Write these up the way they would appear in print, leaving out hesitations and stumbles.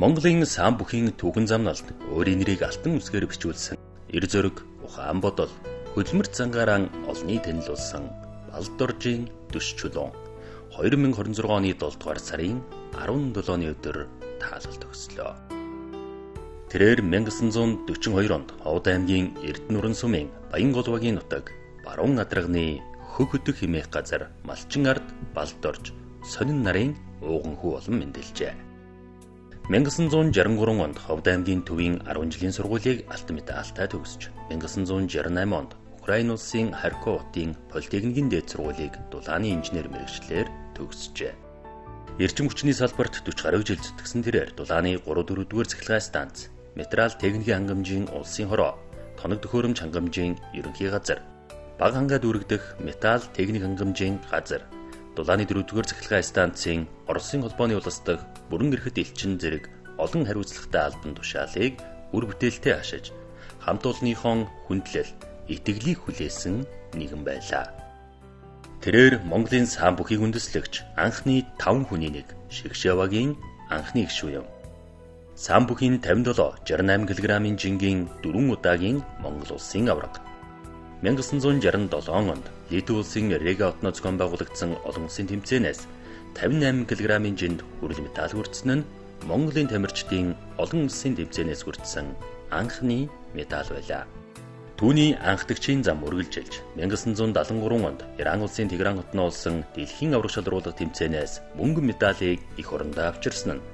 Монголын саан бүхийн түүхэн замналд өөрийн нэрийг алтан үсгээр бичүүлсэн эр зөрөг ухаан бодол хөдөлмөрт зангаран олны танилцуулсан Балдоржийн төш чулуун 2026 оны 7 дугаар сарын 17-ны өдөр таалал төгслөө. Тэрээр 1942 онд Ховд аймгийн Эрдэнүрэн сумын Баянголвагийн нутаг Баруун Адрагны хөх хөдөх хэмээх газар малчин ард Балдорж сонин нарын ууган хүү болон мэндэлжээ. 1963 онд Ховд аймгийн төвийн 10 жилийн сургуулийг алтан медальтай төгсөж 1968 онд Украин улсын Харьков хотын политехникийн дээд сургуулийг дулааны инженер мэргэжлэр төгсжээ. Эрчим хүчний салбарт 40 гаруй жил зүтгэсэн тэрээр дулааны 3-4-р цахилгаан станц, материал техникийн хангамжийн улсын хороо, тоног төхөөрөмж хангамжийн ерөнхий газар, баг хангаа дүүргэх металл техник хангамжийн газар, дулааны 4-р цахилгаан станцын Оросын холбооны улс дахь бүрэн эрхт элчин зэрэг олон хариуцлагатай албан тушаалыг үр бүтээлтэй хашиж, хамт олонныхон хүндлэл, итгэлийг хүлээсэн нэгэн байлаа. Тэрээр Монголын саан бүхийг үндэслэгч анхны 5 хүний нэг Шигшявагийн анхны гишүүн юм. Саан бүхийн 57-68 кг-ийн жингийн 4 удаагийн Монгол улсын аварга. 1967 онд Литв улсын Рига хотноо зохион байгуулагдсан олон улсын тэмцээнээс 58 кг-ийн жинд хүрэл медаль хүртсэн нь Монголын тамирчдын олон улсын тэмцээнээс хүртсэн анхны медаль байлаа. Түүний анхдагчийн зам үргэлжилж 1973 онд Иран улсын Тегеран хотноо олсон дэлхийн аварга шалруулга тэмцээнээс мөнгөн медалийг эх орондоо авчирсан нь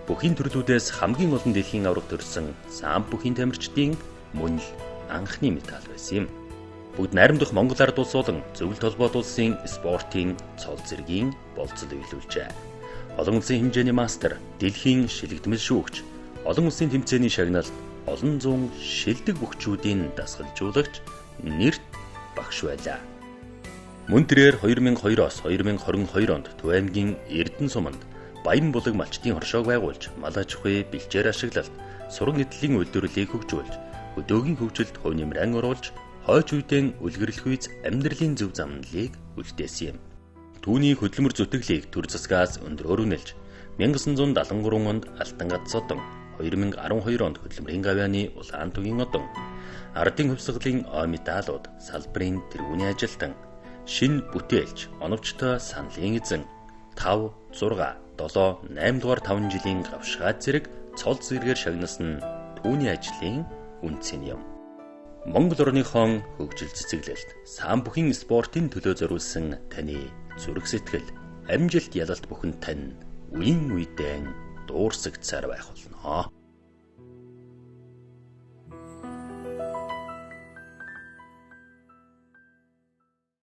бүхийн төрлүүдээс хамгийн олон дэлхийн аварга төрсөн саан бүхийн тамирчдын мөн л анхны медаль байсан юм. Бүгд найрамдах Монгол ард улс болон зөвлөлт холбоот улсын спортын цол зэргийн болцол биелүүлжээ. Олон улсын хэмжээний мастер, дэлхийн шилэгдмэл шүүгч, олон улсын тэмцээний шагналд олон зуун шилдэг бөхчүүдийн дасгалжуулагч нэрт багш байлаа. Мөн тэрээр 2002-оос 2022 онд Төв аймгийн Эрдэнэ суманд Баян булаг малчдын хоршоог байгуулж, мал аж ахуй бэлчээр ашиглалт, сураг эдлийн үйлдвэрлэлийг хөгжүүлж, өдөөгийн хөгжилд хувь нэмрэн оруулж, хойч үедэн үлгэрлэх үйц амьдралын зөв замналыг үлдээсэн юм. Түүний хөдөлмөр зүтгэлийг төр засгаас өндөрөөр үнэлж, 1973 онд Алтан гад содон, 2012 онд хөдөлмөрийн гавьяаны улаан тугийн одон, ардын хувьсгалын ой медалууд, салбарын тэргүүний ажилтан, шин бүтээлч, оновчтой саналын эзэн, 5, 6, 7, 8 дугаар 5 жилийн гавшгаад зэрэг цол зэргээр шагнасан түүний ажлын үнцэн юм. Монгол орныхон хөгжил цэцэглэлт, саан бүхийн спортын төлөө зориулсан таны зүрх сэтгэл, амжилт ялалт бүхэнд тань үеийн үедээ дуурсагцаар байх болно.